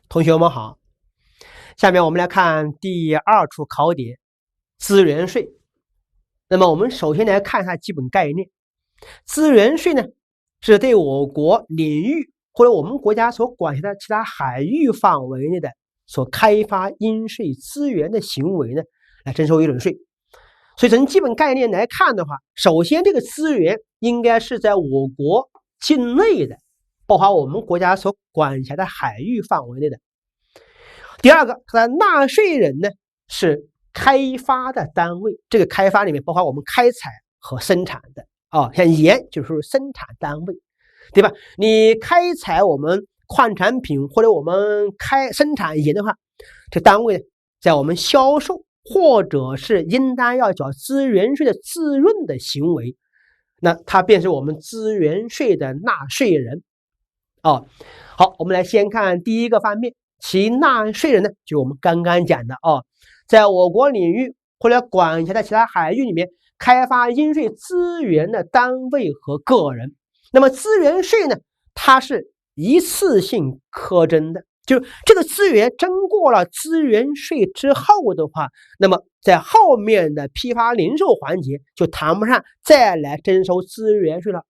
同学们好，下面我们来看第2处考点，资源税。那么我们首先来看一下基本概念。资源税呢，是对我国领域或者我们国家所管辖的其他海域范围内的所开发应税资源的行为呢，来征收一种税。所以从基本概念来看的话，首先这个资源应该是在我国境内的，包括我们国家所管辖的海域范围内的。第二个，它的纳税人呢是开发的单位，这个开发里面包括我们开采和生产的像盐就是生产单位，对吧？你开采我们矿产品或者我们生产盐的话，这单位呢在我们销售或者是应当要缴资源税的自润的行为，那它便是我们资源税的纳税人。好，我们来先看第一个方面，其纳税人呢，就我们刚刚讲的在我国领域或者管辖的其他海域里面开发应税资源的单位和个人。那么资源税呢，它是一次性课征的，就是这个资源征过了资源税之后的话，那么在后面的批发零售环节就谈不上再来征收资源税了。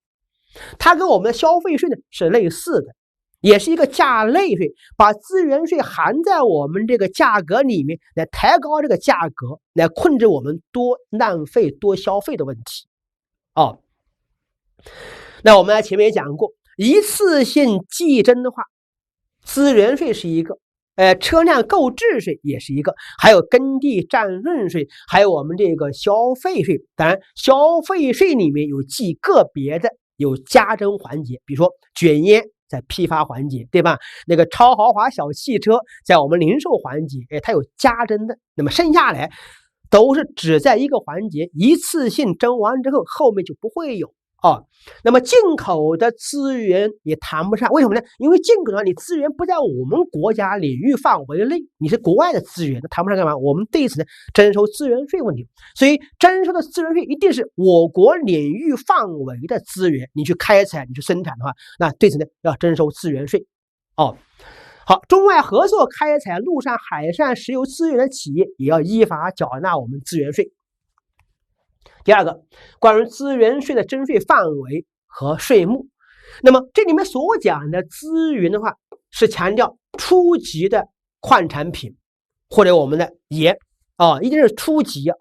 它跟我们的消费税呢是类似的，也是一个价类税，把资源税含在我们这个价格里面，来抬高这个价格，来控制我们多浪费多消费的问题。那我们前面也讲过，一次性计征的话，资源税是一个，车辆购置税也是一个，还有耕地占润税，还有我们这个消费税。当然消费税里面有计个别的有加征环节，比如说卷烟在批发环节，对吧？那个超豪华小汽车在我们零售环节，它有加征的。那么剩下来都是只在一个环节一次性征完之后，后面就不会有。那么进口的资源也谈不上，为什么呢？因为进口的话，你资源不在我们国家领域范围内，你是国外的资源，那谈不上干嘛？我们对此呢征收资源税问题，所以征收的资源税一定是我国领域范围的资源，你去开采，你去生产的话，那对此呢要征收资源税。好，中外合作开采陆上海上石油资源的企业也要依法缴纳我们资源税。第二个，关于资源税的征税范围和税目。那么这里面所讲的资源的话，是强调初级的矿产品或者我们的盐一定是初级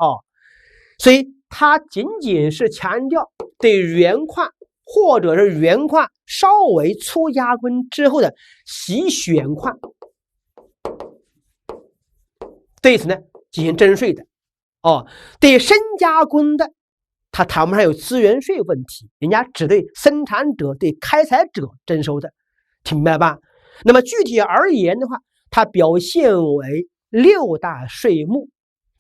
所以它仅仅是强调对原矿或者是原矿稍微粗加工之后的洗选矿，对此呢进行征税的。对深加工的它谈不上有资源税问题，人家只对生产者对开采者征收的，听明白吧？那么具体而言的话，它表现为6大税目。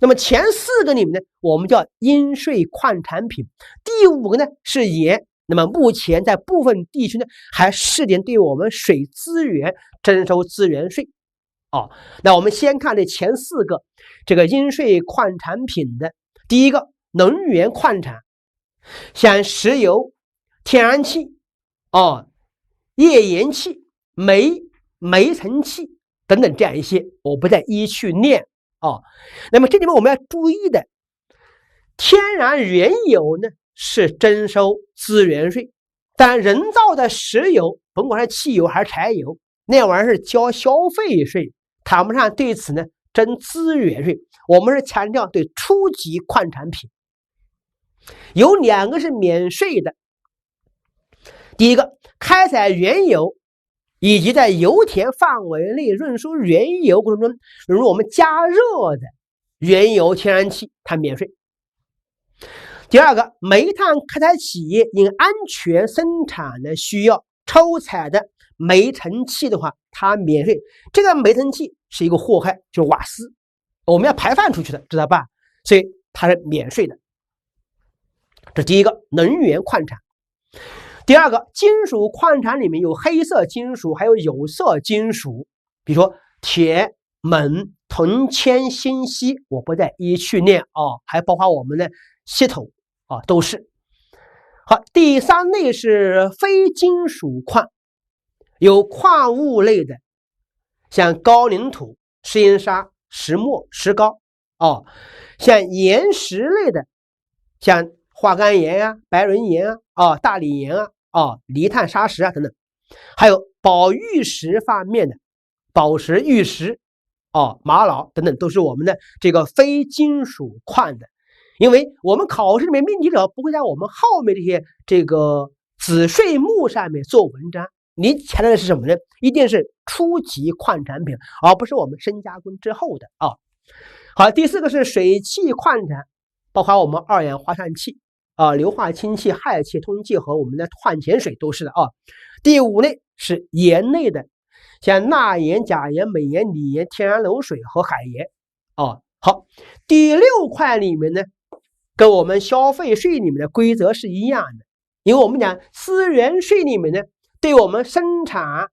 那么前4个里面呢，我们叫应税矿产品，第5个呢是盐。那么目前在部分地区呢，还试点对我们水资源征收资源税。那我们先看这前4个这个应税矿产品的。第一个，能源矿产，像石油、天然气页岩气、煤层气等等这样一些，我不再一去念那么这里面我们要注意的，天然原油呢是征收资源税，但人造的石油，甭管是汽油还是柴油，那玩意儿是交消费税，谈不上对此呢征资源税。我们是强调对初级矿产品，有2个是免税的。第一个，开采原油以及在油田范围内运输原油过程中，比如我们加热的原油、天然气，它免税。第二个，煤炭开采企业因安全生产的需要抽采的煤层气的话，它免税。这个煤层气是一个祸害，就是瓦斯，我们要排放出去的，知道吧？所以它是免税的。这第一个，能源矿产。第二个，金属矿产里面有黑色金属还有有色金属，比如说铁、锰、铜、铅、锌、锡，我不再一去念还包括我们的锡头都是。好，第3类是非金属矿，有矿物类的，像高岭土、石英砂、石墨、石膏像岩石类的，像花岗岩啊、白轮岩啊、大理岩啊、泥炭砂石啊等等，还有宝玉石方面的宝石、玉石玛瑙等等，都是我们的这个非金属矿的。因为我们考试里面命题者不会在我们后面这个子税目上面做文章，你强调的是什么呢？一定是初级矿产品，而不是我们深加工之后的好，第四个是水气矿产，包括我们二氧化碳气硫化氢气、氦气、氡气和我们的矿泉水都是的第五类是盐类的，像钠盐、钾盐、镁盐、锂盐、天然卤水和海盐好，第六块里面呢，跟我们消费税里面的规则是一样的，因为我们讲资源税里面呢，对我们生产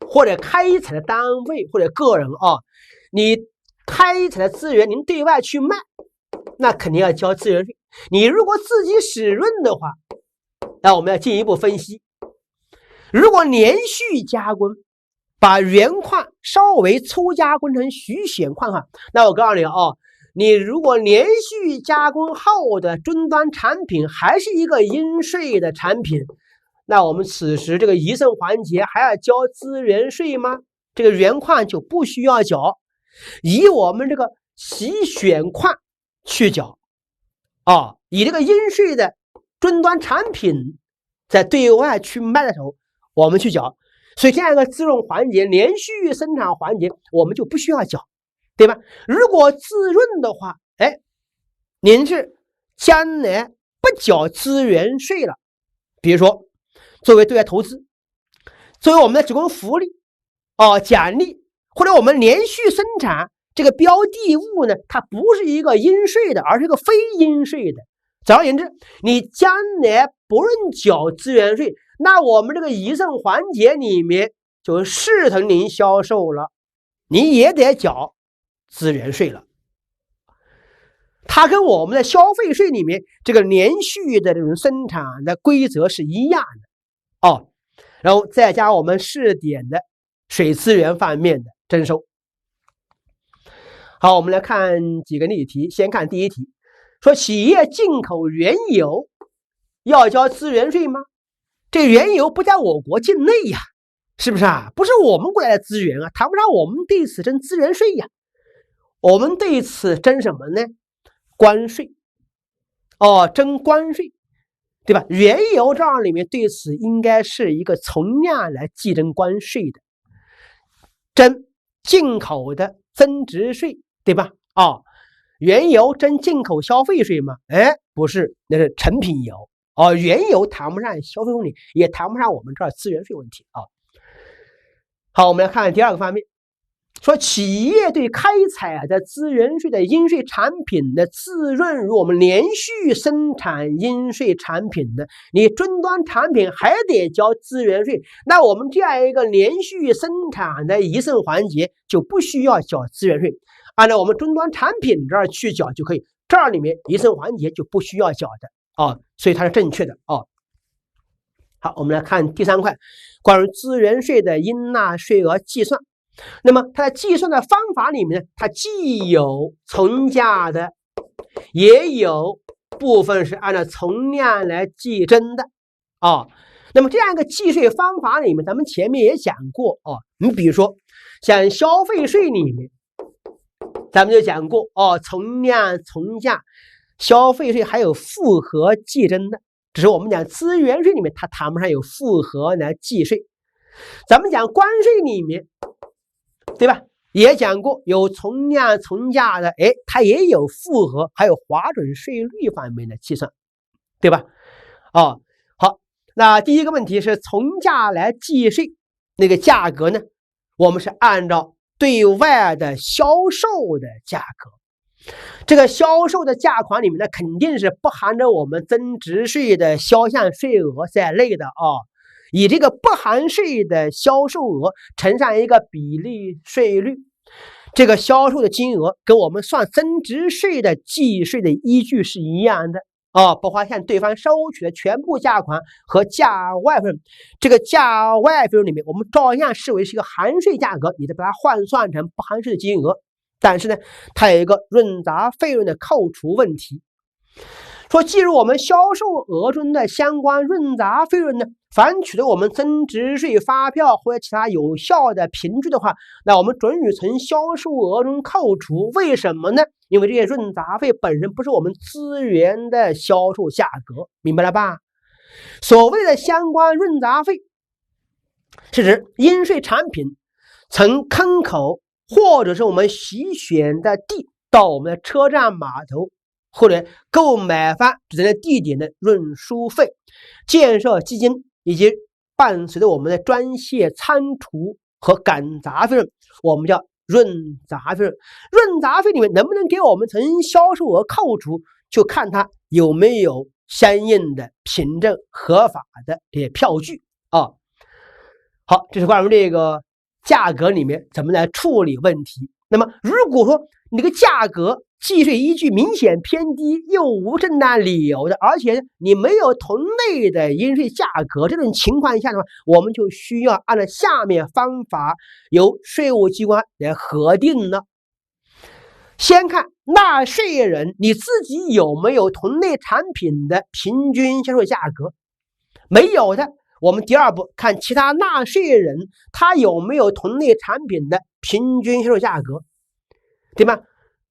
或者开采的单位或者个人你开采的资源您对外去卖，那肯定要交资源税。你如果自己使用的话，那我们要进一步分析。如果连续加工，把原矿稍微粗加工成徐选矿的话，那我告诉你你如果连续加工后的终端产品还是一个应税的产品，那我们此时这个遗赠环节还要交资源税吗？这个原矿就不需要缴，以我们这个洗选矿去缴以这个应税的终端产品在对外去卖的时候我们去缴。所以这样一个自用环节，连续生产环节我们就不需要缴，对吧？如果自润的话您是将来不缴资源税了，比如说作为对外投资，作为我们的职工福利奖励，或者我们连续生产这个标的物呢，它不是一个应税的，而是一个非应税的。总而言之，你将来不论缴资源税，那我们这个遗赠环节里面就视同您销售了，你也得缴资源税了。它跟我们的消费税里面这个连续的这种生产的规则是一样的然后再加我们试点的水资源方面的征收。好，我们来看几个例题。先看第一题，说企业进口原油要交资源税吗？这原油不在我国境内呀，是不是不是我们国家的资源谈不上我们对此征资源税呀。我们对此征什么呢？关税征关税，对吧？原油账里面对此应该是一个从量来计征关税的，征进口的增值税，对吧？原油征进口消费税吗？不是，那是成品油原油谈不上消费问题，也谈不上我们这儿资源税问题好，我们来看第二个方面，说企业对开采的资源税的应税产品的自润，如我们连续生产应税产品的，你终端产品还得交资源税，那我们这样一个连续生产的遗赠环节就不需要缴资源税，按照我们终端产品这儿去缴就可以，这儿里面遗赠环节就不需要缴的所以它是正确的好，我们来看第三块，关于资源税的应纳税额计算。那么它的计算的方法里面呢，它既有从价的，也有部分是按照从量来计征的那么这样一个计税方法里面，咱们前面也讲过你比如说像消费税里面咱们就讲过从量从价，消费税还有复合计征的，只是我们讲资源税里面它谈不上有复合来计税。咱们讲关税里面，对吧？也讲过有从量从价的，它也有复合，还有划准税率方面的计算，对吧？好，那第一个问题是从价来计税，那个价格呢，我们是按照对外的销售的价格，这个销售的价款里面呢，肯定是不含着我们增值税的销项税额在内的以这个不含税的销售额乘上一个比例税率，这个销售的金额跟我们算增值税的计税的依据是一样的包括向对方收取的全部价款和价外费用。这个价外费用里面，我们照样视为是一个含税价格，你再把它换算成不含税的金额。但是呢，它有一个润杂费用的扣除问题。说，计入我们销售额中的相关润杂费用呢，凡取得我们增值税发票或者其他有效的凭据的话，那我们准予从销售额中扣除。为什么呢？因为这些润杂费本身不是我们资源的销售价格，明白了吧？所谓的相关润杂费，是指应税产品从坑口或者是我们洗选的地到我们的车站码头或者购买方指定的地点的运输费、建设基金以及伴随着我们的专卸参除和赶杂费用，我们叫润杂费用。润杂费里面能不能给我们从销售额扣除，就看它有没有相应的凭证合法的这些票据啊。好，这是关于这个价格里面怎么来处理问题。那么如果说你这个价格计税依据明显偏低又无正当理由的，而且你没有同类的应税价格，这种情况下的话，我们就需要按照下面方法由税务机关来核定呢。先看纳税人你自己有没有同类产品的平均销售价格，没有的，我们第二步看其他纳税人他有没有同类产品的平均销售价格，对吗？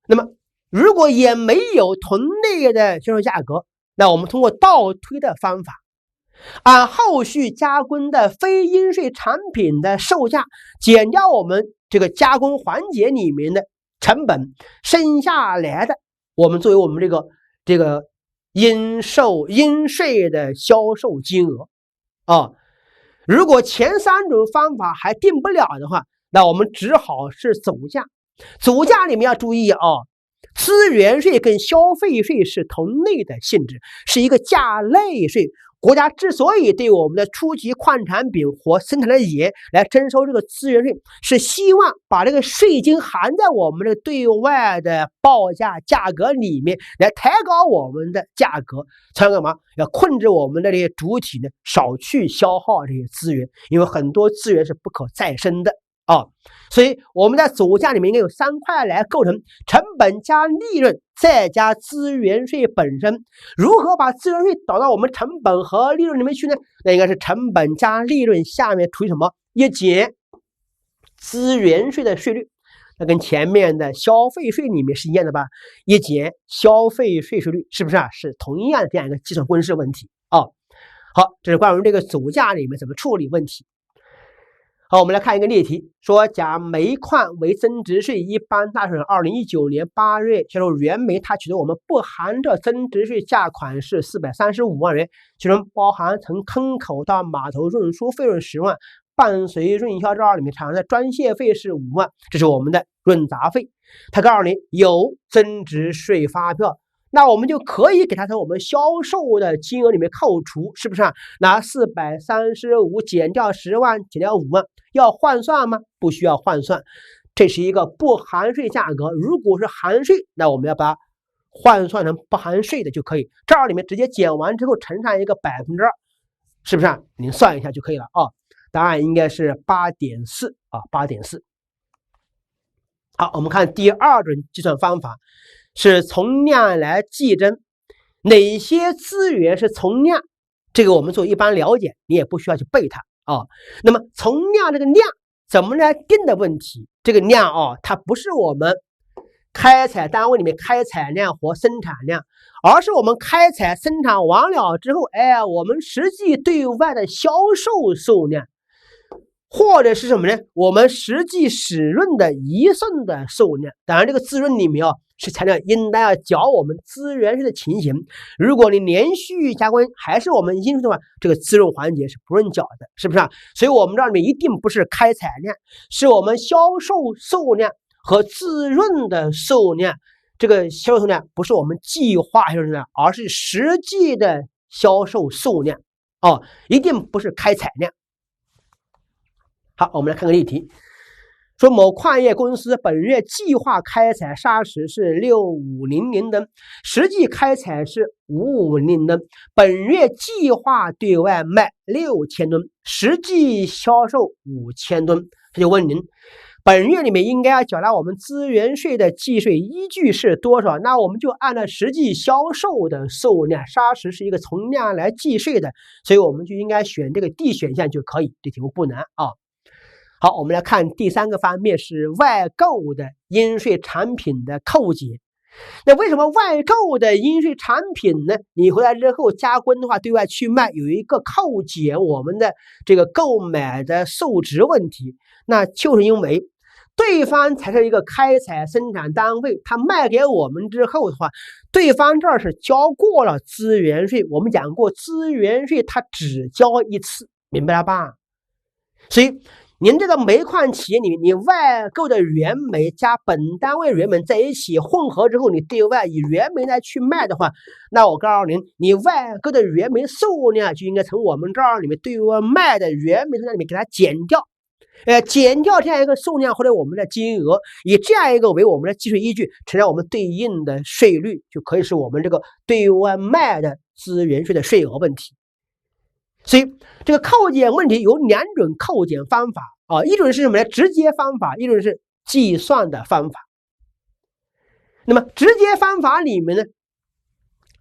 那么如果也没有同类的销售价格，那我们通过倒推的方法，按后续加工的非应税产品的售价减掉我们这个加工环节里面的成本，剩下来的我们作为我们这个应税的销售金额啊。如果前3种方法还定不了的话，那我们只好是总价。总价里面要注意资源税跟消费税是同类的性质，是一个价类税。国家之所以对我们的初级矿产品或生产的盐来征收这个资源税，是希望把这个税金含在我们的对外的报价价格里面，来抬高我们的价格，才干嘛？要控制我们的这些主体呢，少去消耗这些资源，因为很多资源是不可再生的所以我们在总价里面应该有3块来构成：成本加利润再加资源税本身。如何把资源税导到我们成本和利润里面去呢？那应该是成本加利润下面除以什么？一减资源税的税率，那跟前面的消费税里面是一样的吧？一减消费税税率，是不是是同样的这样一个计算公式问题好，这是关于这个总价里面怎么处理问题。好，我们来看一个例题，说甲煤矿为增值税一般纳税人2019年8月销售原煤，他取得我们不含着增值税价款是435万元，其中包含从坑口到码头运输费用10万，伴随润销照里面产生的专卸费是5万，这是我们的润杂费。他告诉你有增值税发票，那我们就可以给它从我们销售的金额里面扣除，是不是拿435减掉10万减掉5万，要换算吗？不需要换算，这是一个不含税价格。如果是含税，那我们要把它换算成不含税的就可以。这里面直接减完之后乘上一个2%，是不是您算一下就可以了答案应该是 8.4 8.4。好，我们看第2种计算方法，是从量来计征。哪些资源是从量？这个我们做一般了解，你也不需要去背它那么从量这个量怎么来定的问题，这个量它不是我们开采单位里面开采量或生产量，而是我们开采生产完了之后，我们实际对外的销售数量，或者是什么呢？我们实际使用的一份的数量。当然这个滋润里面是强调应当要缴我们资源税的情形。如果你连续加工还是我们应税的话，这个滋润环节是不用缴的，是不是所以我们这里面一定不是开采量，是我们销售数量和滋润的数量。这个销售数量不是我们计划销售数量，而是实际的销售数量一定不是开采量。好，我们来看个例题，说某矿业公司本月计划开采砂石是6500吨，实际开采是5500吨，本月计划对外卖6000吨，实际销售5000吨。他就问您，本月里面应该要缴纳我们资源税的计税依据是多少？那我们就按照实际销售的数量，砂石是一个从量来计税的，所以我们就应该选这个 D 选项就可以。这题目不难啊。好，我们来看第3个方面是外购的应税产品的扣减。那为什么外购的应税产品呢？你回来之后加工的话，对外去卖有一个扣减我们的这个购买的数值问题，那就是因为对方才是一个开采生产单位，他卖给我们之后的话，对方这儿是交过了资源税。我们讲过，资源税它只交一次，明白了吧？所以您这个煤矿企业里面，你外购的原煤加本单位原煤在一起混合之后，你对外以原煤来去卖的话，那我告诉您，你外购的原煤数量就应该从我们这儿里面对外卖的原煤数量里面给它减掉，减掉这样一个数量或者我们的金额，以这样一个为我们的计税依据，乘上我们对应的税率，就可以是我们这个对外卖的资源税的税额问题。所以这个扣减问题有2种扣减方法啊，一种是什么呢？直接方法，一种是计算的方法。那么直接方法里面呢，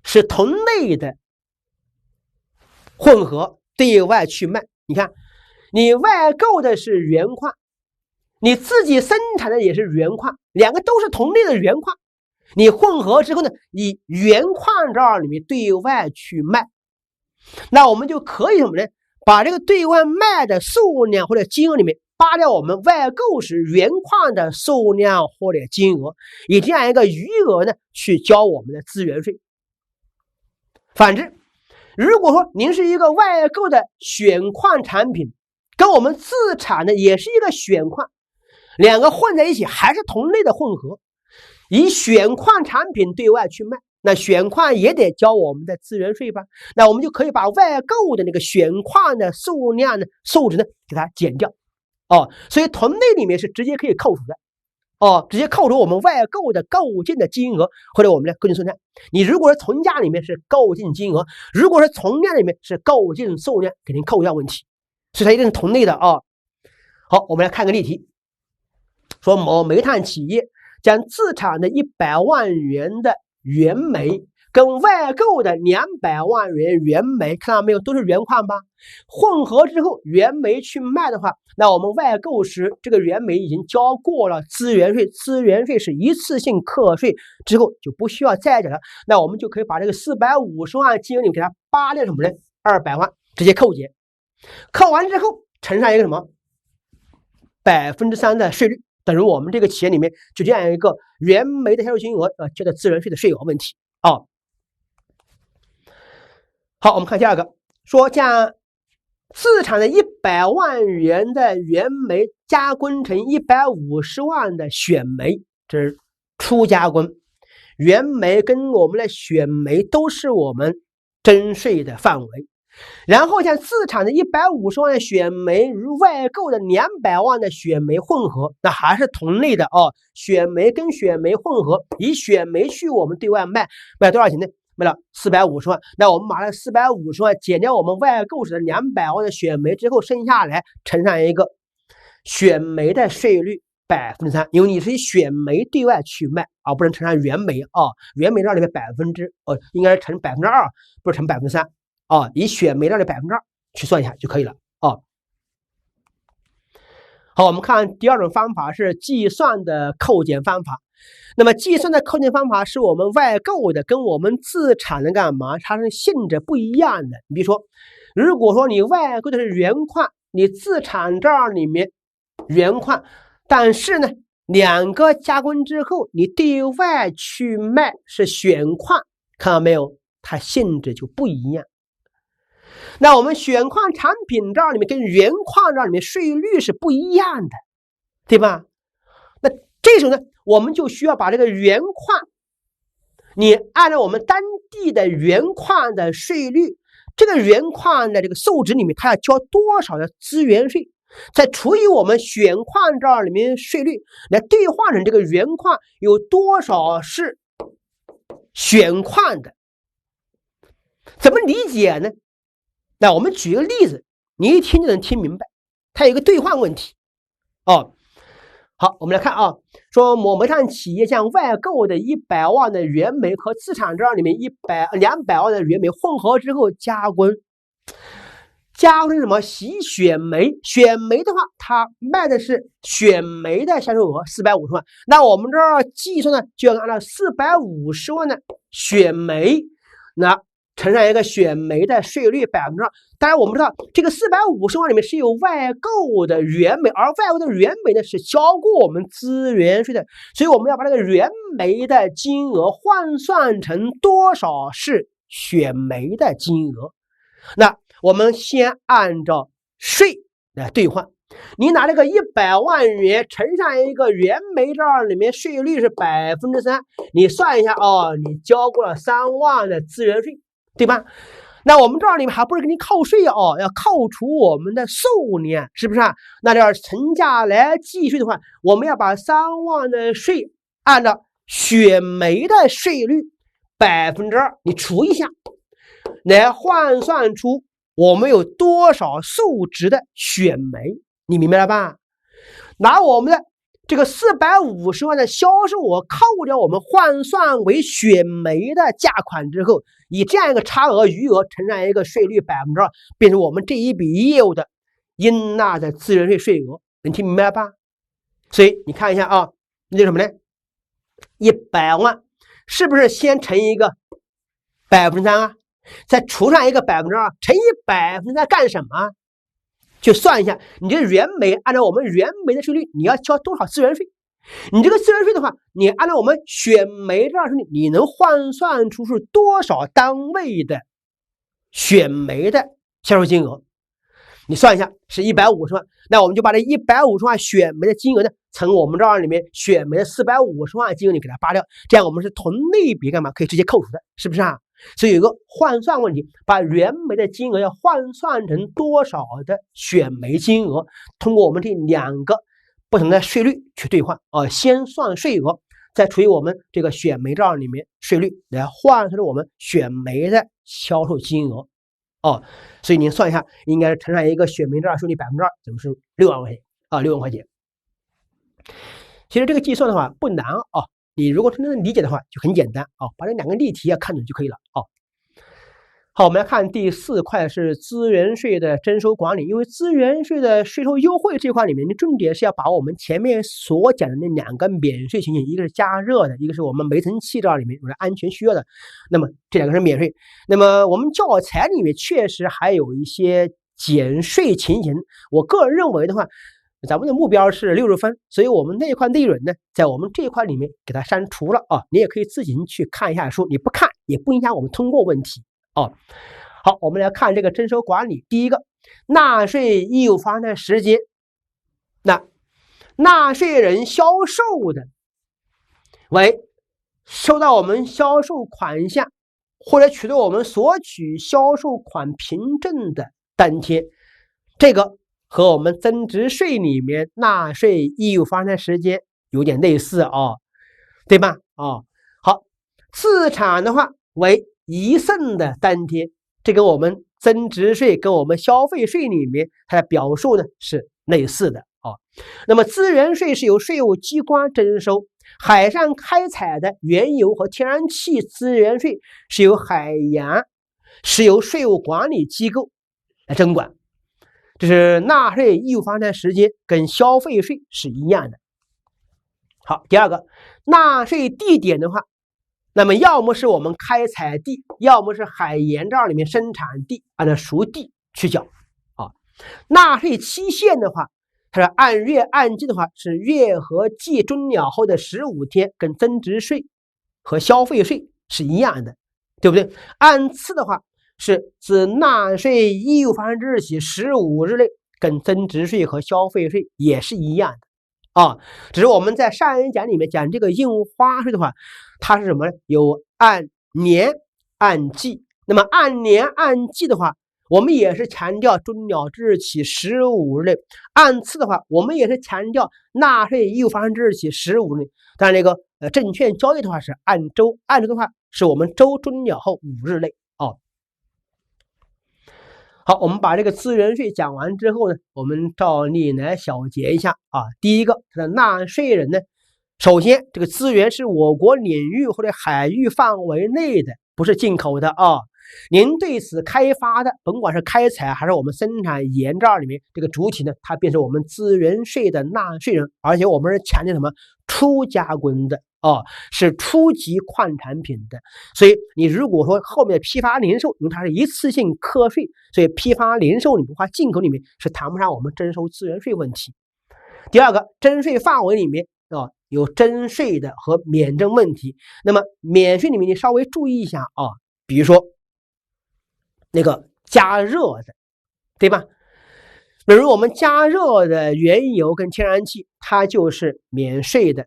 是同类的混合对外去卖。你看，你外购的是原矿，你自己生产的也是原矿，两个都是同类的原矿，你混合之后呢，以原矿这儿里面对外去卖。那我们就可以什么呢？把这个对外卖的数量或者金额里面扒掉我们外购时原矿的数量或者金额，以这样一个余额呢去交我们的资源税。反之，如果说您是一个外购的选矿产品，跟我们自产的也是一个选矿，两个混在一起还是同类的混合，以选矿产品对外去卖，那选矿也得交我们的资源税吧？那我们就可以把外购的那个选矿的数量呢、数值呢给它减掉。所以同类里面是直接可以扣除的。直接扣除我们外购的购进的金额或者我们的购进数量。你如果是从价里面是购进金额，如果是从量里面是购进数量，肯定扣掉问题。所以它一定是同类的啊。好，我们来看个例题，说某煤炭企业将自产的100万元的原煤跟外购的200万元原煤，看到没有，都是原矿吧？混合之后原煤去卖的话，那我们外购时这个原煤已经交过了资源税，资源税是一次性课税之后就不需要再缴了，那我们就可以把这个450万金额里给它扒掉什么呢？200万直接扣减，扣完之后乘上一个什么3%的税率，等于我们这个企业里面就这样一个原煤的销售金额交的资源税的税额问题啊。好，我们看第二个，说将自产的100万元的原煤加工成150万的选煤，这是初加工。原煤跟我们的选煤都是我们征税的范围。然后将自产的150万的选煤与外购的200万的选煤混合，那还是同类的选煤跟选煤混合，以选煤去我们对外卖多少钱呢？卖了450万。那我们把这450万减掉我们外购时的200万的选煤之后，剩下来乘上一个选煤的税率3%，因为你是以选煤对外去卖不能乘上原煤原煤这里面应该是乘2%，不是乘3%。以选煤料的2%去算一下就可以了好，我们看第二种方法是计算的扣减方法。那么计算的扣减方法是我们外购的跟我们自产的干嘛？它是性质不一样的。你比如说，如果说你外购的是原矿，你自产这儿里面原矿，但是呢两个加工之后你对外去卖是选矿，看到没有？它性质就不一样。那我们选矿产品这儿里面跟原矿这儿里面税率是不一样的，对吧？那这时候呢，我们就需要把这个原矿，你按照我们当地的原矿的税率，这个原矿的这个数值里面它要交多少的资源税，再除以我们选款这里面税率，来兑换成这个原款有多少是选款的。怎么理解呢？那我们举个例子，你一听就能听明白。它有一个兑换问题哦。好，我们来看啊，说某煤炭企业将外购的100万的原煤和资产证里面200万的原煤混合之后加工什么？洗选煤。选煤的话，它卖的是选煤的销售额450万，那我们这儿计算呢，就要按照450万的选煤，那乘上一个选煤的税率2%。当然我们知道这个450万里面是有外购的原煤，而外购的原煤呢是交过我们资源税的，所以我们要把这个原煤的金额换算成多少是选煤的金额。那我们先按照税来兑换，你拿这个100万元乘上一个原煤账里面税率是3%，你算一下哦，你交过了3万的资源税，对吧？那我们这里面还不是给你扣税哦，要扣除我们的数年，是不是啊？那这乘价来计税的话，我们要把3万的税按照选煤的税率2%，你除一下，来换算出我们有多少数值的选煤，你明白了吧？拿我们的这个450万的销售额扣掉我们换算为选煤的价款之后，以这样一个差额余额乘上一个税率2%，变成我们这一笔业务的应纳的资源税税额，能听明白吧？所以你看一下啊，那就什么呢？100万是不是先乘一个3%啊？再除上一个2%，乘以3%干什么？就算一下，你这原煤按照我们原煤的税率，你要交多少资源税？你这个资源税的话，你按照我们选煤这税率，你能换算出是多少单位的选煤的销售金额？你算一下，是150万。那我们就把这150万选煤的金额呢，乘我们这里面选煤的450万金额，你给它扒掉，这样我们是同类比干嘛？可以直接扣除的，是不是啊？所以有一个换算问题，把原煤的金额要换算成多少的选煤金额，通过我们这2个不同的税率去兑换先算税额，再除以我们这个选煤账里面税率，来换成我们选煤的销售金额所以您算一下，应该是乘上一个选煤账税率2%，怎么是6万块钱6万块钱。其实这个计算的话不难你如果真正理解的话就很简单把这2个例题看懂就可以了好，我们来看第4块是资源税的征收管理。因为资源税的税收优惠这块里面，你重点是要把我们前面所讲的那2个免税情形，一个是加热的，一个是我们煤层气里面有安全需要的，那么这2个是免税。那么我们教材里面确实还有一些减税情形，我个人认为的话，咱们的目标是60分，所以我们那块内容呢，在我们这一块里面给它删除了你也可以自行去看一下书，你不看也不影响我们通过问题好，我们来看这个征收管理。第一个，纳税义务发生的时间，那纳税人销售的为收到我们销售款项或者取得我们索取销售款凭证的当天，这个和我们增值税里面纳税义务发生的时间有点类似对吧好，资产的话为遗赠的当天，这跟我们增值税跟我们消费税里面它的表述呢是类似的那么资源税是由税务机关征收，海上开采的原油和天然气资源税是由海洋石油税务管理机构来征管。这是纳税义务发生的时间跟消费税是一样的。好，第二个，纳税地点的话，那么要么是我们开采地，要么是海盐这里面生产地，按照属地去缴纳税期限的话，它是按月按季的话是月和季终了后的15天，跟增值税和消费税是一样的，对不对？按次的话是自纳税义务发生之日起15日内，跟增值税和消费税也是一样的只是我们在上一讲里面讲这个印花税的话，它是什么呢？有按年按季。那么按年按季的话，我们也是强调准缴之日起15日内，按次的话，我们也是强调纳税义务发生之日起15日内。但这个证券交易的话是按周，按周的话是我们周准缴后5日内哦。好，我们把这个资源税讲完之后呢，我们照例来小结一下啊。第一个，它的纳税人呢，首先这个资源是我国领域或者海域范围内的，不是进口的啊。您对此开发的，甭管是开采还是我们生产研造里面这个主体呢，它便是我们资源税的纳税人，而且我们是强调什么？初加工的啊，是初级矿产品的。所以你如果说后面批发零售，因为它是一次性课税，所以批发零售里面的话，进口里面是谈不上我们征收资源税问题。第二个，征税范围里面啊，有征税的和免征问题。那么免税里面你稍微注意一下啊，比如说那个加热的，对吧？比如我们加热的原油跟天然气，它就是免税的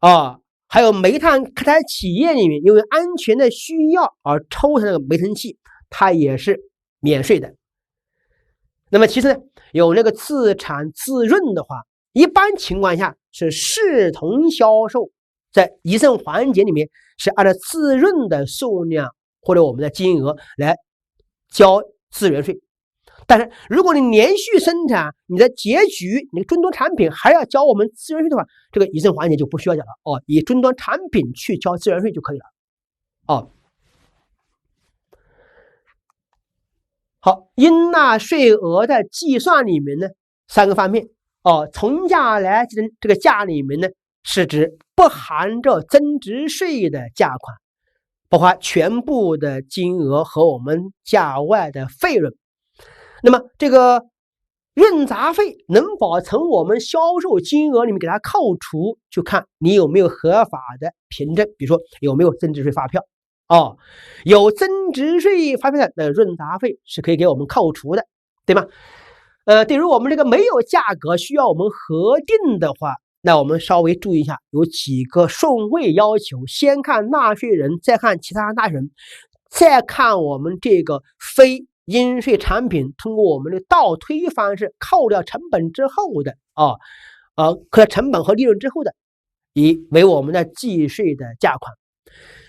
啊。还有煤炭开采企业里面因为安全的需要而抽的那个煤炭气，它也是免税的。那么其次呢，有那个自产自润的话，一般情况下是视同销售，在一证环节里面是按照自润的数量或者我们的金额来交资源税。但是如果你连续生产，你的结局你的终端产品还要交我们资源税的话，这个一证环节就不需要缴了哦，以终端产品去交资源税就可以了哦。好，应纳税额的计算里面呢，3个方面哦。从价来计这个价里面呢，是指不含着增值税的价款，包括全部的金额和我们价外的费润。那么这个润杂费能否从我们销售金额里面给它扣除，就看你有没有合法的凭证，比如说有没有增值税发票哦。有增值税发票的润杂费是可以给我们扣除的，对吗？对于我们这个没有价格需要我们核定的话，那我们稍微注意一下，有几个顺位要求，先看纳税人，再看其他纳税人，再看我们这个非应税产品通过我们的倒推方式扣掉成本之后的扣掉成本和利润之后的，以为我们的计税的价款。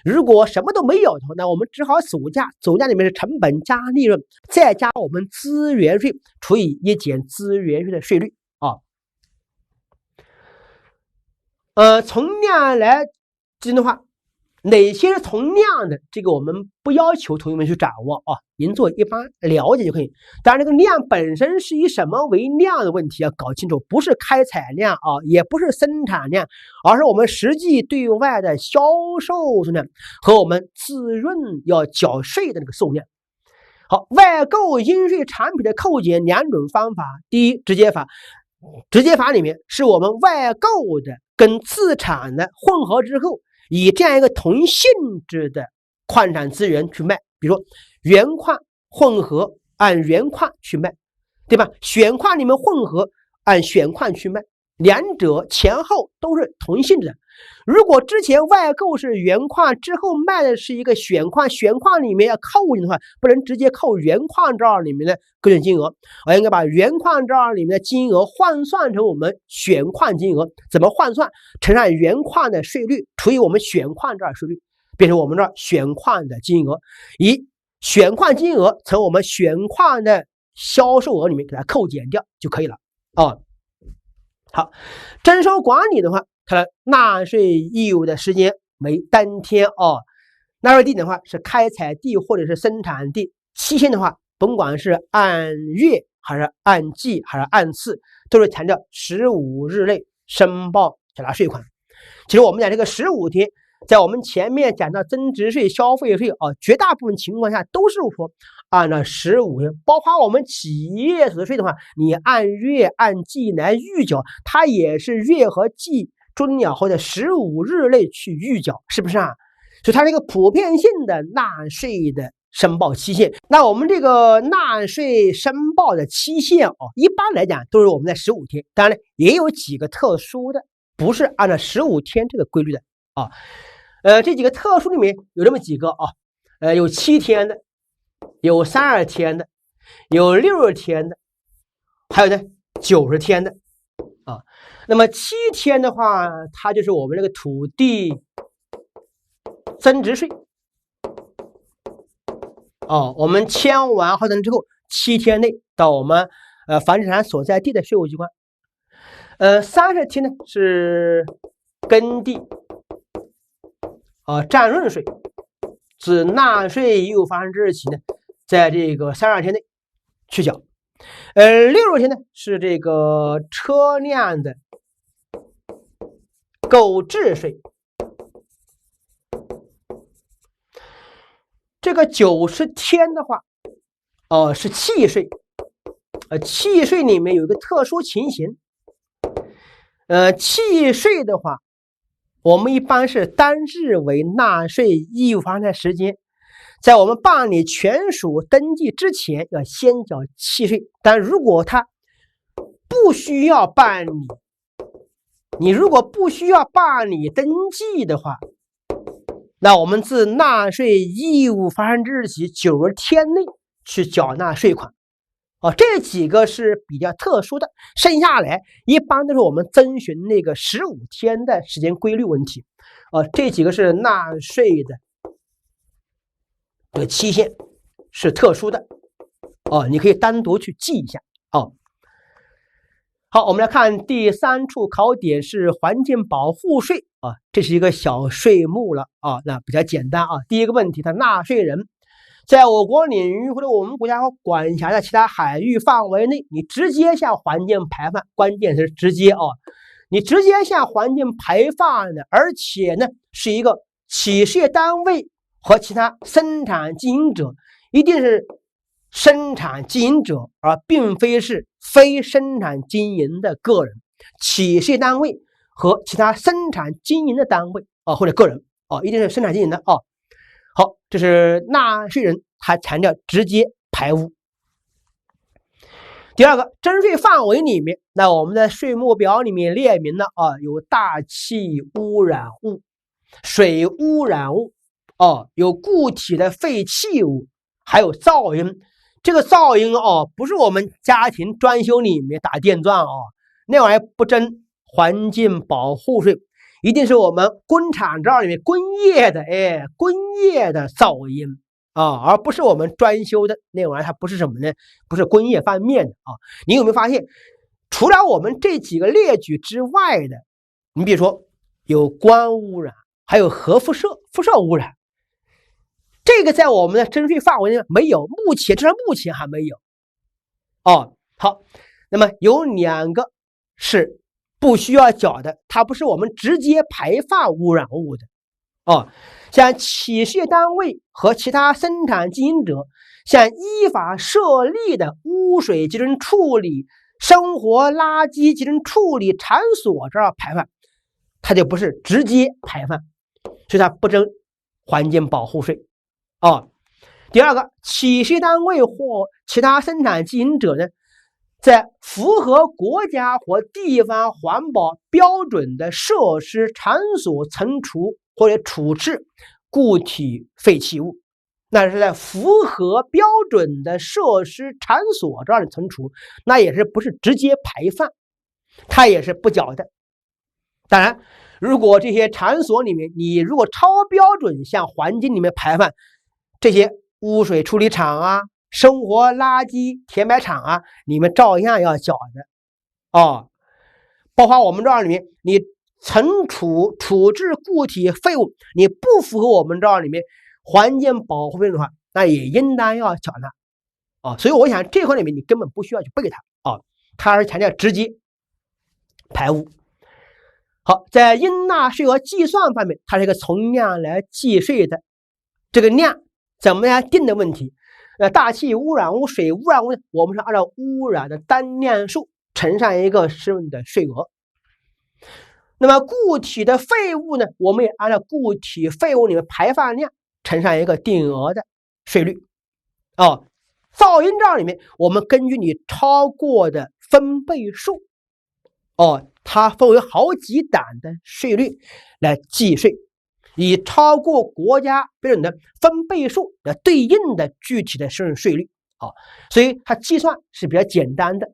如果什么都没有的话，那我们只好总价，总价里面是成本加利润，再加我们资源税除以一减资源税的税率啊。从量来计的话，哪些是从量的，这个我们不要求同学们去掌握啊，您做一般了解就可以。当然这个量本身是以什么为量的问题要搞清楚，不是开采量啊，也不是生产量，而是我们实际对外的销售数量和我们自润要缴税的那个数量。好，外购应税产品的扣减2种方法。第一，直接法。直接法里面是我们外购的跟自产的混合之后，以这样一个同性质的矿产资源去卖，比如说原矿混合按原矿去卖，对吧？选矿里面混合按选矿去卖，两者前后都是同性质的。如果之前外购是原矿，之后卖的是一个选矿，选矿里面要扣进的话，不能直接扣原矿账里面的各种金额，我应该把原矿账里面的金额换算成我们选矿金额。怎么换算？乘上原矿的税率除以我们选矿账税率，变成我们这选矿的金额，以选矿金额从我们选矿的销售额里面给它扣减掉就可以了啊。好，征收管理的话，它的纳税义务的时间为当天哦，纳税地的话是开采地或者是生产地，期限的话甭管是按月还是按季还是按次，都是强调15日内申报缴纳税款。其实我们讲这个15天，在我们前面讲到增值税、消费税绝大部分情况下都是说按照15天，包括我们企业所得税的话，你按月按季来预缴，它也是月和季终了后的15日内去预缴，是不是啊？所以它是一个普遍性的纳税的申报期限。那我们这个纳税申报的期限一般来讲都是我们在15天，当然也有几个特殊的，不是按照15天这个规律的这几个特殊里面有这么几个有7天的，有32天的，有60天的，还有呢90天的啊。那么7天的话，它就是我们这个土地增值税哦。我们签完合同之后，7天内到我们房地产所在地的税务机关。30天呢是耕地占润税，自纳税义务发生之日起呢，在这个32天内去缴。60天呢是这个车辆的购置税。这个90天的话，是契税。契税里面有一个特殊情形。契税的话，我们一般是单日为纳税义务发生的时间，在我们办理权属登记之前要先缴契税。但如果他不需要办理，你如果不需要办理登记的话，那我们自纳税义务发生之日起90天内去缴纳税款。这几个是比较特殊的，剩下来一般都是我们遵循那个15天的时间规律问题。这几个是纳税的这个期限是特殊的。你可以单独去记一下。好，我们来看第3处考点是环境保护税这是一个小税目了那比较简单第一个问题，它纳税人在我国领域或者我们国家管辖的其他海域范围内，你直接向环境排放，关键是直接你直接向环境排放的，而且呢是一个企事业单位和其他生产经营者，一定是生产经营者，而并非是非生产经营的个人。企事业单位和其他生产经营的单位或者个人一定是生产经营的好，这是纳税人他强调直接排污。第二个，征税范围里面，那我们在税目表里面列明了有大气污染物、水污染物有固体的废弃物，还有噪音。这个噪音不是我们家庭装修里面打电钻那玩意儿不征环境保护税，一定是我们工厂这里面工业的噪音而不是我们装修的那玩意儿。它不是什么呢？不是工业方面的你有没有发现，除了我们这几个列举之外的，你比如说有光污染，还有核辐射污染，这个在我们的征税范围内没有，至少目前还没有好，那么有2个是不需要缴的，它不是我们直接排放污染物的像企事业单位和其他生产经营者，像依法设立的污水集中处理、生活垃圾集中处理场所这儿排放，它就不是直接排放，所以它不征环境保护税第二个，企事业单位或其他生产经营者呢，在符合国家或地方环保标准的设施场所存储或者处置固体废弃物，那是在符合标准的设施场所这样的存储，那也是不是直接排放，它也是不缴的。当然，如果这些场所里面你如果超标准向环境里面排放这些污水处理厂生活垃圾填埋场你们照样要缴的包括我们这儿里面你存储处置固体废物，你不符合我们这儿里面环境保护费的话，那也应当要缴纳所以我想这块里面你根本不需要去背它它是强调直接排污。好，在应纳税额计算方面，它是一个从量来计税的，这个量怎么样定的问题。大气污染物、水污染物，我们是按照污染的单量数乘上一个适用的税额。那么固体的废物呢，我们也按照固体废物里面排放量乘上一个定额的税率噪音这里面，我们根据你超过的分贝数它分为好几档的税率来计税，以超过国家标准的分贝数的对应的具体的适用税率所以它计算是比较简单的。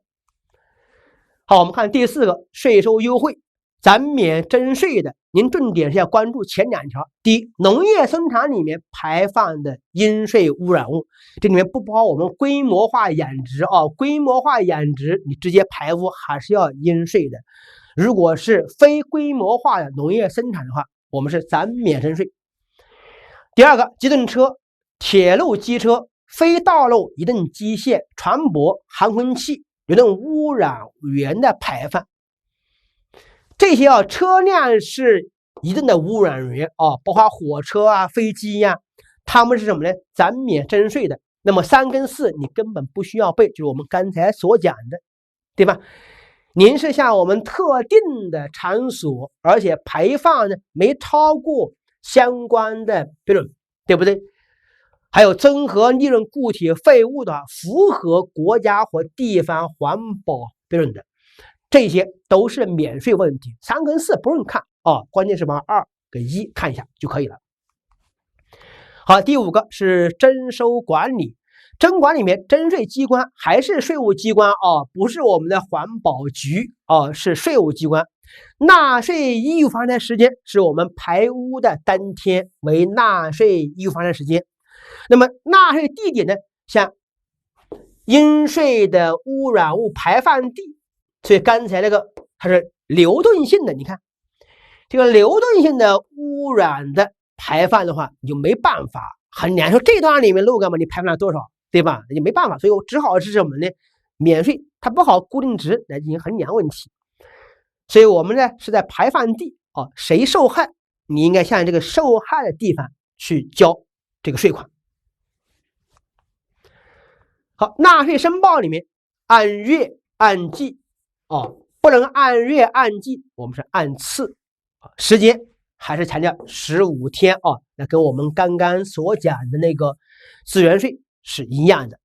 好，我们看第4个税收优惠，暂免征税的，您重点是要关注前2条。第一，农业生产里面排放的应税污染物，这里面不包括我们规模化养殖规模化养殖你直接排污还是要应税的。如果是非规模化的农业生产的话，我们是暂免征税。第2个，机动车、铁路机车、非道路移动机械、船舶、航空器流动污染源的排放，这些车辆是一定的污染源包括火车飞机它们是什么呢？暂免征税的。那么3跟4你根本不需要背，就是我们刚才所讲的，对吧？您是向我们特定的场所，而且排放呢没超过相关的标准，对不对？还有综合利润固体废物的符合国家或地方环保标准的，这些都是免税问题。3跟4不用看关键是把2跟1看一下就可以了。好，第5个是征收管理。征管里面征税机关还是税务机关不是我们的环保局是税务机关。纳税义务发生时间是我们排污的当天为纳税义务发生时间。那么纳税地点呢，像应税的污染物排放地，所以刚才那个它是流动性的，你看这个流动性的污染的排放的话，你就没办法衡量说这段里面漏干嘛，你排放了多少，对吧？你没办法，所以我只好是什么呢？免税，它不好固定值来进行衡量问题。所以我们呢是在排放地谁受害，你应该向这个受害的地方去交这个税款。好，纳税申报里面按月按季不能按月按季，我们是按次时间还是强调15天那跟我们刚刚所讲的那个资源税是一样的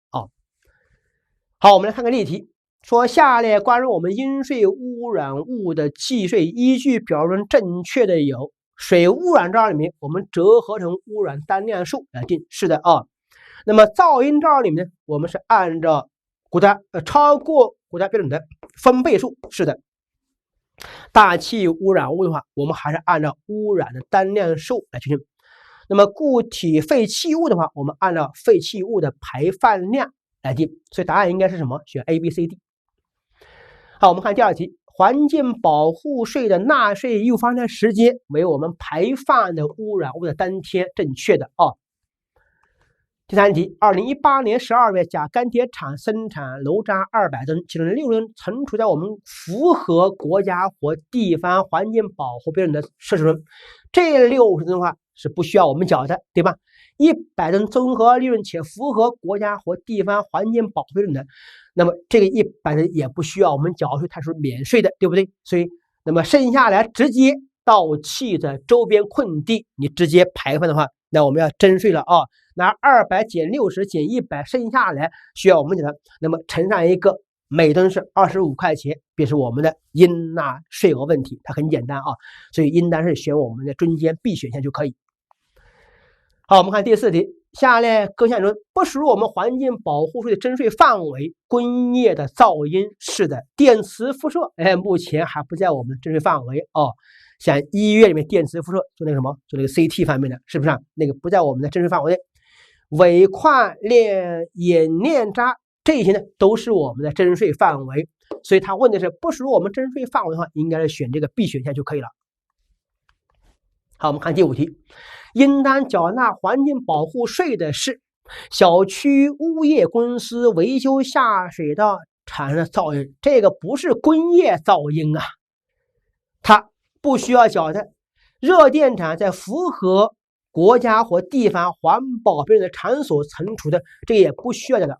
好，我们来看看例题，说下列关于我们应税污染物的计税依据标准正确的有：水污染这里面我们折合成污染单量数来定，是的那么噪音这里面我们是按照国家超过国家标准的分贝数，是的。大气污染物的话，我们还是按照污染的单量数来确定。那么固体废弃物的话，我们按照废弃物的排放量来定。所以答案应该是什么？选 A、B、C、D。好，我们看第2题，环境保护税的纳税义务发生时间为我们排放的污染物的当天，正确的第3题，2018年12月，甲钢铁厂生产鞣渣200吨，其中6吨存储在我们符合国家或地方环境保护标准的设施中，这60吨的话是不需要我们缴的，对吧？100吨综合利润且符合国家或地方环境保护标准的，那么这个100吨也不需要我们缴税，它是免税的，对不对？所以那么剩下来直接到期的周边空地你直接排放的话，那我们要征税了拿200减60减100，剩下来需要我们讲的，那么乘上一个每吨是25块钱，便是我们的应纳税额问题，它很简单所以应当是选我们的中间 B 选项就可以。好，我们看第4题，下列各项中不属于我们环境保护税的征税范围，工业的噪音，是的。电磁辐射目前还不在我们征税范围像医院里面电磁辐射就那个什么，就那个 CT 方面的，是不是那个不在我们的征税范围内。尾矿炼冶炼渣这些呢都是我们的征税范围，所以他问的是不属于我们征税范围的话，应该是选这个 B 选项就可以了。好，我们看第5题，应当缴纳环境保护税的是小区物业公司维修下水道产生的噪音，这个不是工业噪音它不需要缴的。热电厂在符合国家或地方环保标准的场所存储的，这也不需要缴的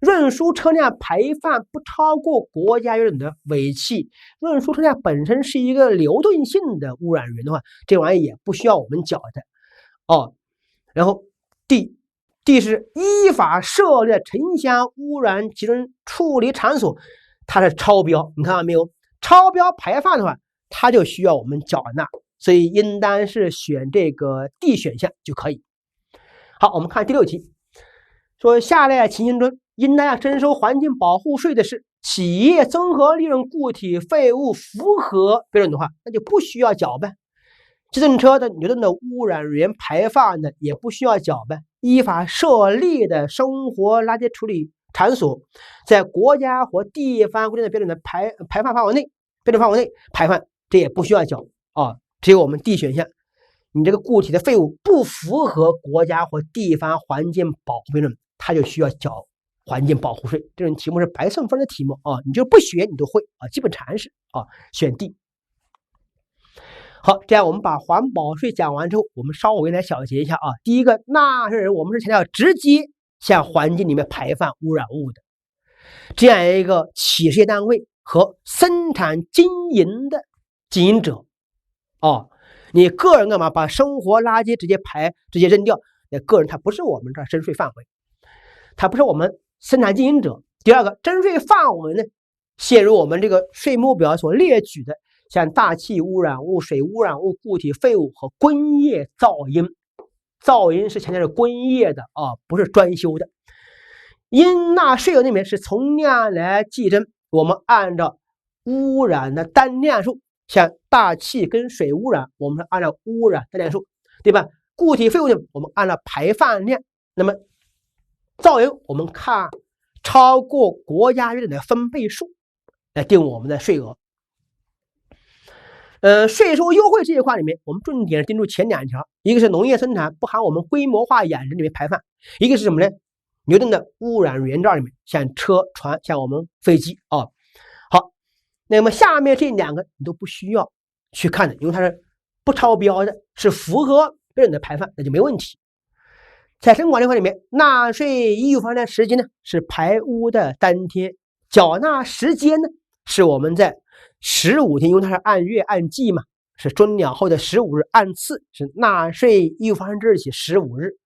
运输车辆排放不超过国家标准的尾气，运输车辆本身是一个流动性的污染源的话，这玩意也不需要我们缴的然后 D 是依法设立城乡污染集中处理场所，它是超标，你看到没有？超标排放的话，它就需要我们缴纳，所以应当是选这个 D 选项就可以。好，我们看第6题，说下列情形中应当要征收环境保护税的是企业综合利润固体废物符合标准的话，那就不需要缴办。机动车的牛顿的污染源排放呢，也不需要缴办。依法设立的生活垃圾处理场所，在国家或地方规定的标准的排放范围内，标准范围内排放，这也不需要缴啊。只有我们 D 选项，你这个固体的废物不符合国家或地方环境保护标准，它就需要缴环境保护税。这种题目是白送分的题目啊，你就不学你都会啊，基本常识啊，选 D。好，这样我们把环保税讲完之后，我们稍微来小结一下啊。第一个，纳税人我们是强调直接向环境里面排放污染物的这样一个企业单位和生产经营的经营者哦。你个人干嘛把生活垃圾直接扔掉？那个人他不是我们这征税范围，他不是我们生产经营者。第二个，征税范围呢，陷入我们这个税目表所列举的。像大气污染物、水污染物、固体废物和工业噪音，噪音是强调是工业的啊，不是专修的。应纳税额里面是从量来计征，我们按照污染的单量数，像大气跟水污染，我们是按照污染单量数，对吧？固体废物呢，我们按照排放量。那么噪音，我们看超过国家约定的分贝数来定我们的税额。税收优惠这一块里面，我们重点盯住前两条，一个是农业生产不含我们规模化养殖里面排放，一个是什么呢？牛顿的污染源这里面，像车船，像我们飞机啊。好，那么下面这两个你都不需要去看的，因为它是不超标的，是符合标准的排放，那就没问题。在生管这块里面，纳税义务方面的时间呢是排污的当天，缴纳时间呢是我们在15天，因为它是按月按季嘛，是终了后的15日，按次是纳税义务发生之日起15日。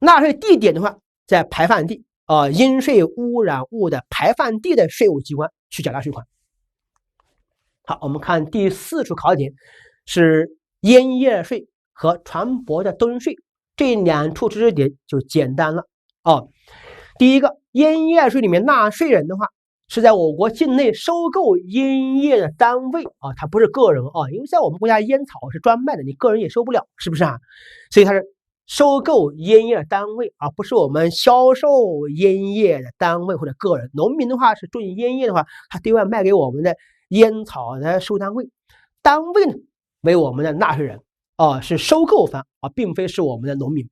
纳税地点的话，在排放地应税污染物的排放地的税务机关去缴纳税款。好，我们看第4处考点是烟叶税和船舶的吨税，这2处知识点就简单了第一个，烟叶税里面纳税人的话，是在我国境内收购烟叶的单位它不是个人因为在我们国家烟草是专卖的，你个人也收不了，是不是啊？所以它是收购烟叶的单位，而不是我们销售烟叶的单位或者个人。农民的话是种烟叶的话，他对外卖给我们的烟草的收单位，单位呢为我们的纳税人是收购方并非是我们的农民。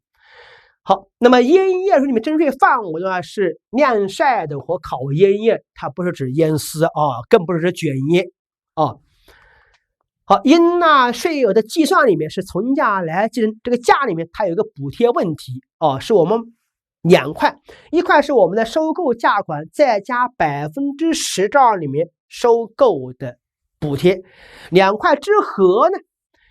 好，那么烟叶税里面征税范围的话是晾晒的和烤烟叶，它不是指烟丝更不是指卷烟好，应纳税额的计算里面是从价来计征，这个价里面它有一个补贴问题是我们2块，一块是我们的收购价款再加10%照里面收购的补贴，2块之和呢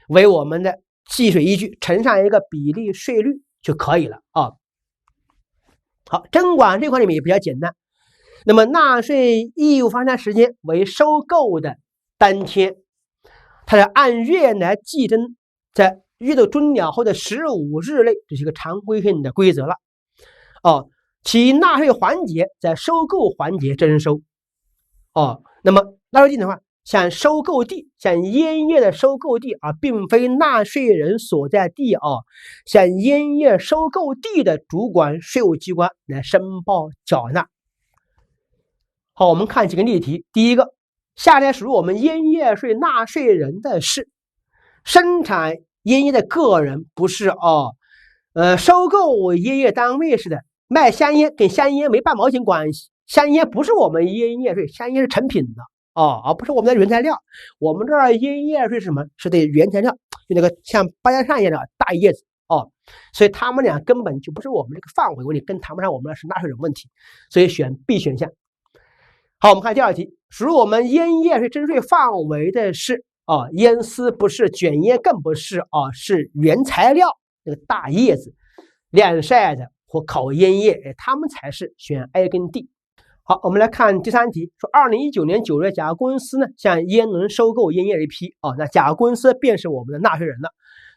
为我们的计税依据，乘上一个比例税率就可以了好，征管这块里面也比较简单。那么纳税义务发生时间为收购的当天，它是按月来计征，在月度终了后的15日内，这是一个常规性的规则了其纳税环节在收购环节征收那么纳税地的话，像收购地，像烟叶的收购地并非纳税人所在地像烟叶收购地的主管税务机关来申报缴纳。好，我们看几个例题。第一个，下列属于我们烟叶税纳税人的是生产烟叶的个人不是收购烟叶单位是的，卖香烟跟香烟没半毛钱关系，香烟不是我们烟叶税，香烟是成品的而不是我们的原材料。我们这儿烟叶税是什么？是对原材料，就那个像巴江扇一样的大叶子所以他们俩根本就不是我们这个范围问题，跟谈不上我们是纳税人问题，所以选 B 选项。好，我们看第2题，属于我们烟叶税征税范围的是烟丝不是，卷烟更不是是原材料那个大叶子，晾晒的或烤烟叶，他们才是，选 A 跟 D。好，我们来看第3题，说2019年9月，甲公司呢向烟轮收购烟叶一批那甲公司便是我们的纳税人了，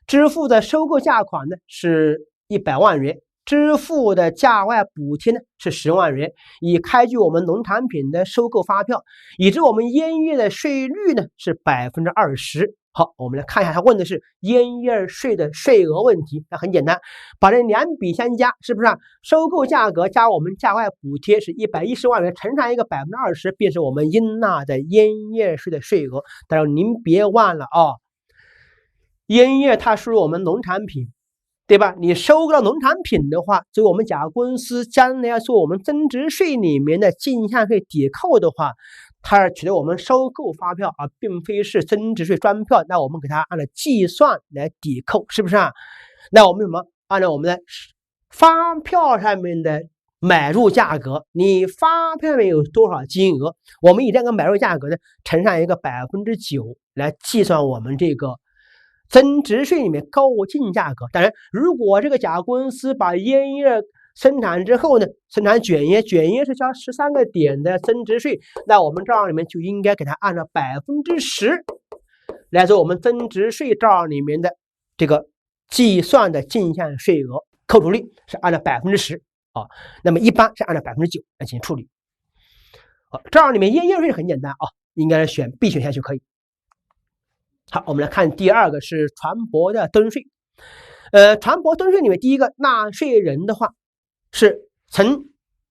支付的收购价款呢是100万元支付的价外补贴呢是10万元，以开具我们农产品的收购发票，以致我们烟叶的税率呢是20%。好，我们来看一下，他问的是烟叶税的税额问题。那很简单，把这两笔相加，是不是收购价格加我们价外补贴是110万元，乘上一个20%，便是我们应纳的烟叶税的税额。但是您别忘了烟叶它属于我们农产品，对吧？你收购了农产品的话，作为我们甲公司将来要做我们增值税里面的进项税抵扣的话，它是取得我们收购发票并非是增值税专票，那我们给它按照计算来抵扣，是不是那我们什么？按照我们的发票上面的买入价格，你发票上面有多少金额，我们以这个买入价格呢乘上一个9%来计算我们这个增值税里面购进价格。当然，如果这个甲公司把烟叶生产之后呢，生产卷烟是交13个点的增值税，那我们账里面就应该给它按照10%来做我们增值税账里面的这个计算的进项税额，扣除率是按照10%那么一般是按照9%来进行处理。账里面烟叶税很简单应该是选 B 选项就可以。好，我们来看第二个是船舶的吨税。船舶吨税里面第一个纳税人的话是从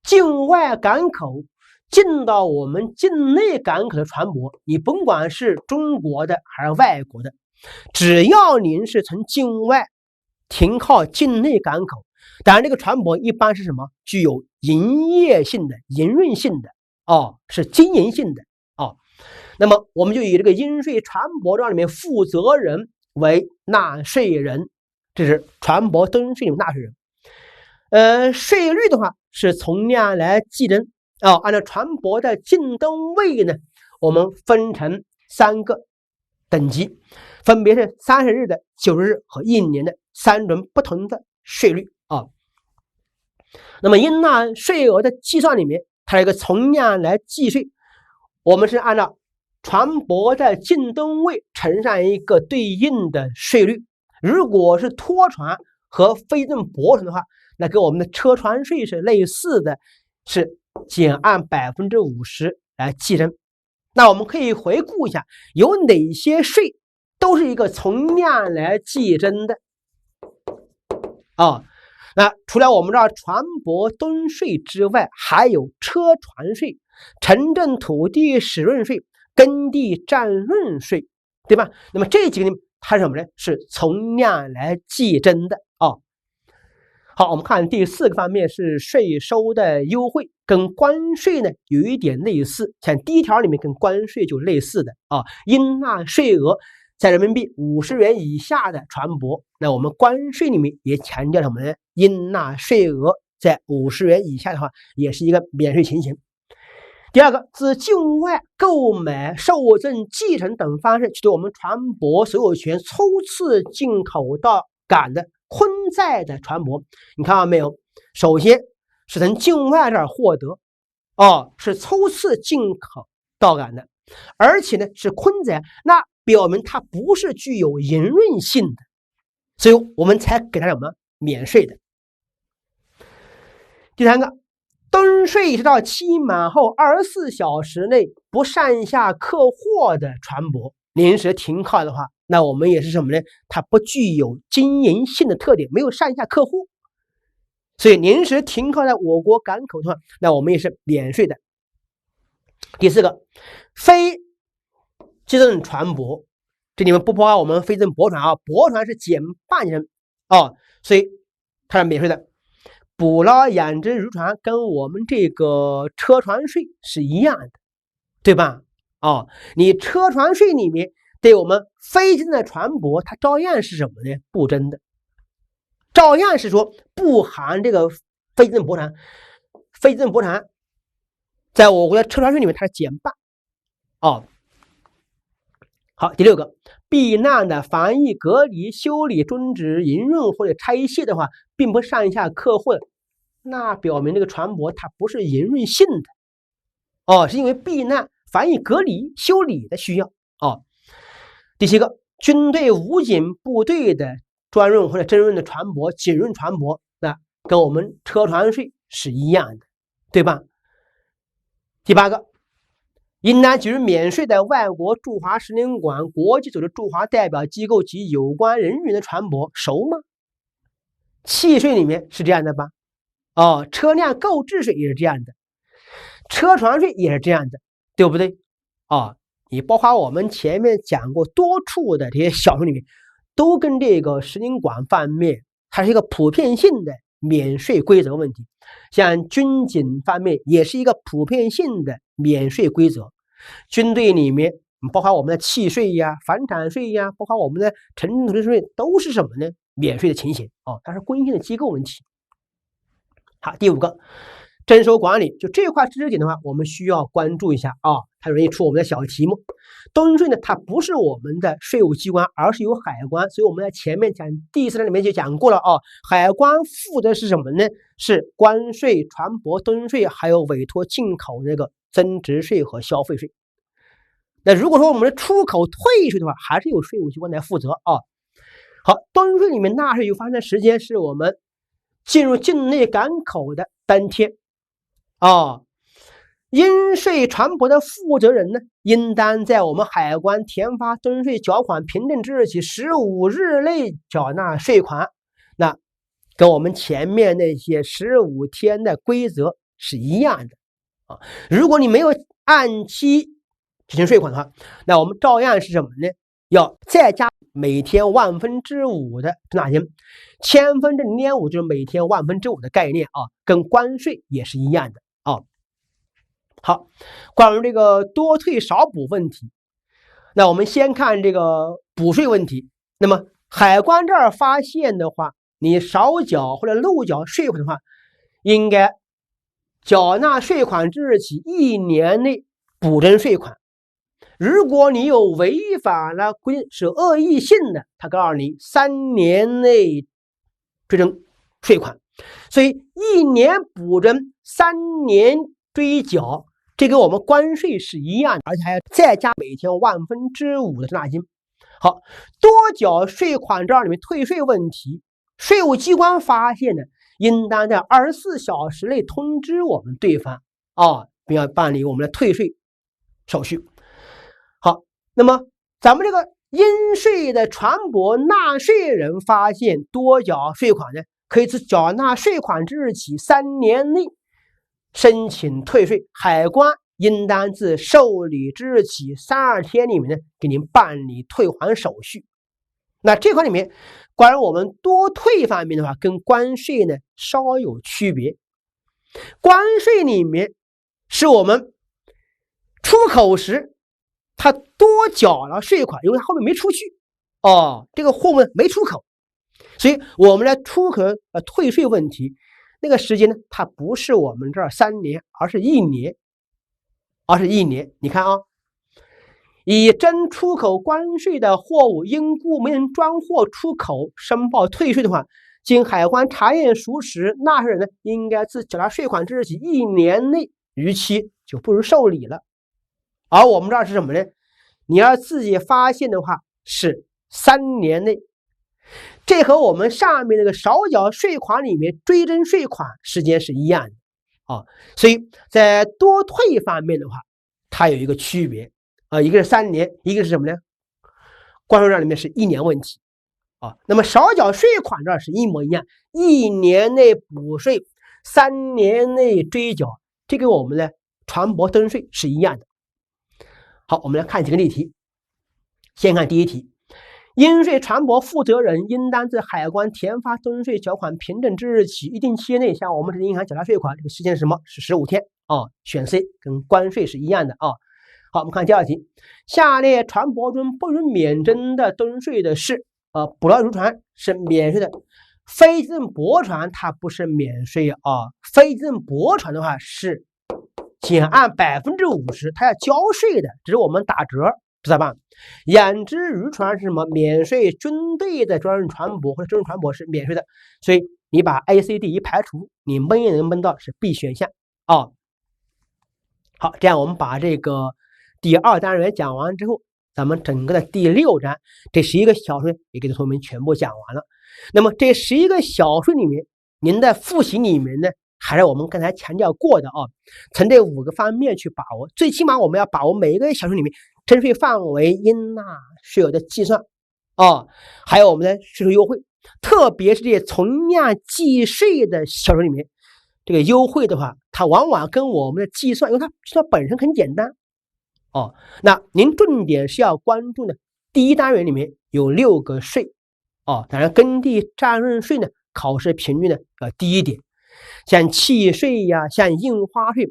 境外港口进到我们境内港口的船舶，你甭管是中国的还是外国的，只要您是从境外停靠境内港口，当然这个船舶一般是什么？具有营业性的、营运性的是经营性的那么我们就以这个应税船舶账里面负责人为纳税人，这是船舶吨税里面纳税人。税率的话是从量来计征按照船舶的进吨位呢，我们分成3个等级，分别是30日的、90日和1年的3种不同的税率那么应纳税额的计算里面，它有一个从量来计税，我们是按照船舶的进吨位乘上一个对应的税率。如果是拖船和非正驳船的话，那跟我们的车船税是类似的，是减按50%来计征。那我们可以回顾一下，有哪些税都是一个从量来计征的那除了我们这儿船舶吨税之外，还有车船税、城镇土地使用税、耕地占用税，对吧？那么这几个呢，它是什么呢？是从量来计征的好，我们看第4个方面是税收的优惠，跟关税呢有一点类似，像第1条里面跟关税就类似的应纳税额在人民币50元以下的船舶，那我们关税里面也强调什么呢？应纳税额在50元以下的话，也是一个免税情形。第二个，自境外购买、受赠、继承等方式取得我们船舶所有权初次进口到港的昆载的船舶，你看到没有？首先是从境外这儿获得是初次进口到港的，而且呢是昆载，那表明它不是具有营运性的，所以我们才给它什么免税的。第3个，吨税直到期满后24小时内不上下客货的船舶临时停靠的话，那我们也是什么呢？它不具有经营性的特点，没有上下客户，所以临时停靠在我国港口的话，那我们也是免税的。第4个，非计征船舶，这里面不包括我们非正驳船驳船是减半计征所以它是免税的。捕捞养殖渔船跟我们这个车船税是一样的，对吧？你车船税里面对我们非经的船舶，它照样是什么呢？不征的，照样是说不含这个非正驳船。非正驳船在我国的车船税里面它是减半好，第6个，避难的防疫隔离、修理、终止营运或者拆卸的话，并不上下客户，那表明这个船舶它不是营运性的是因为避难、防疫隔离、修理的需要第7个，军队武警部队的专用或者征用的船舶、警用船舶，那跟我们车船税是一样的，对吧？第8个，应当给予免税的外国驻华使领馆、国际组织驻华代表机构及有关人员的船舶熟吗？契税里面是这样的吧？车辆购置税也是这样的，车船税也是这样的，对不对？你包括我们前面讲过多处的这些小税里面，都跟这个使领馆方面，它是一个普遍性的免税规则问题。像军警方面也是一个普遍性的免税规则，军队里面包括我们的契税呀、房产税呀，包括我们的城镇土地税，都是什么呢？免税的情形它是规定的机构问题。好，第5个，征收管理，就这块知识点的话，我们需要关注一下它容易出我们的小题目。东税呢，它不是我们的税务机关，而是由海关，所以我们在前面讲第4章里面就讲过了海关负责是什么呢？是关税、船舶东税，还有委托进口那个增值税和消费税。那如果说我们的出口退税的话，还是由税务机关来负责好，东税里面纳税有发生的时间是我们进入境内港口的当天应税船舶的负责人呢，应当在我们海关填发东税缴款凭证之日起15日内缴纳税款。那跟我们前面那些15天的规则是一样的如果你没有按期执行税款的话，那我们照样是什么呢？要再加每天5/1000的滞纳金，0.5%就是每天5/1000的概念跟关税也是一样的好，关于这个多退少补问题，那我们先看这个补税问题。那么海关这儿发现的话，你少缴或者漏缴税款的话，应该缴纳税款之日起1年内补征税款。如果你有违反了规定是恶意性的，他告诉你3年内追征税款。所以1年补征3年追缴，这跟我们关税是一样的，而且还要再加每天5/1000的滞纳金。好，多缴税款这里面退税问题，税务机关发现呢，应当在24小时内通知我们对方并要办理我们的退税手续。好，那么咱们这个应税的船舶纳税人发现多缴税款呢，可以自缴纳税款之日起3年内申请退税，海关应当自受理之日起32天里面呢，给您办理退还手续。那这块里面，关于我们多退方面的话，跟关税呢稍有区别。关税里面是我们出口时，他多缴了税款，因为他后面没出去这个货物没出口，所以我们的出口退税问题，那个时间呢，它不是我们这儿3年，而是1年，你看以征出口关税的货物因故没能装货出口申报退税的话，经海关查验属实，纳税人呢应该自缴纳税款之日起1年内逾期就不予受理了。而我们这儿是什么呢？你要自己发现的话是3年内，这和我们上面那个少缴税款里面追征税款时间是一样的所以在多退方面的话，它有一个区别一个是3年，一个是什么呢？关税这里面是1年问题那么少缴税款这是一模一样，1年内补税，3年内追缴，这跟我们的船舶登税是一样的。好，我们来看几个例题。先看第一题，应税船舶负责人应当自海关填发登税缴款凭证之日起一定期内向我们这银行缴纳税款，这个时间是什么？是15天选 C， 跟关税是一样的好，我们看第二题，下列船舶中不予免征的登税的是捕捞渔船是免税的，非机动驳船它不是免税非机动驳船的话是减按50%，它要交税的，只是我们打折，知道吧？养殖渔船是什么？免税，军队的专用船舶或者专用船舶是免税的，所以你把 A、C、D 一排除，你蒙也能蒙到是 B 选项好，这样我们把这个第2单元讲完之后，咱们整个的第6章这11个小税也给同学们全部讲完了。那么这11个小税里面，您的复习里面呢，还是我们刚才强调过的从这5个方面去把握。最起码我们要把握每一个小税里面征税范围、应纳税额的计算还有我们的税收优惠，特别是这些从量计税的小税里面，这个优惠的话，它往往跟我们的计算，因为它计算本身很简单那您重点是要关注呢，第一单元里面有6个税当然耕地占润税呢，考试频率呢低一点，像契税呀，像印花税，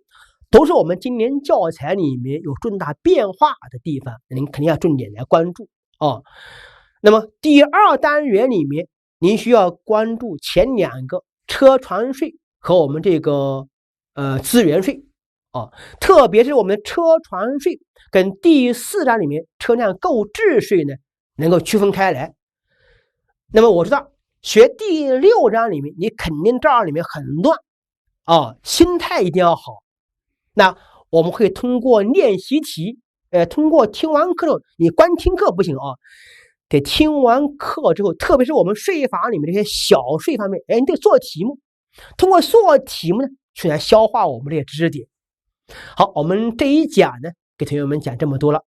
都是我们今年教材里面有重大变化的地方，您肯定要重点来关注那么第2单元里面，您需要关注前2个车船税和我们这个资源税特别是我们的车船税跟第4章里面车辆购置税呢，能够区分开来。那么我知道学第6章里面，你肯定这里面很乱心态一定要好。那我们会通过练习题，通过听完课之后，你光听课不行得听完课之后，特别是我们税法里面这些小税方面，你得做题目，通过做题目呢，去来消化我们这些知识点。好，我们这一讲呢，给同学们讲这么多了。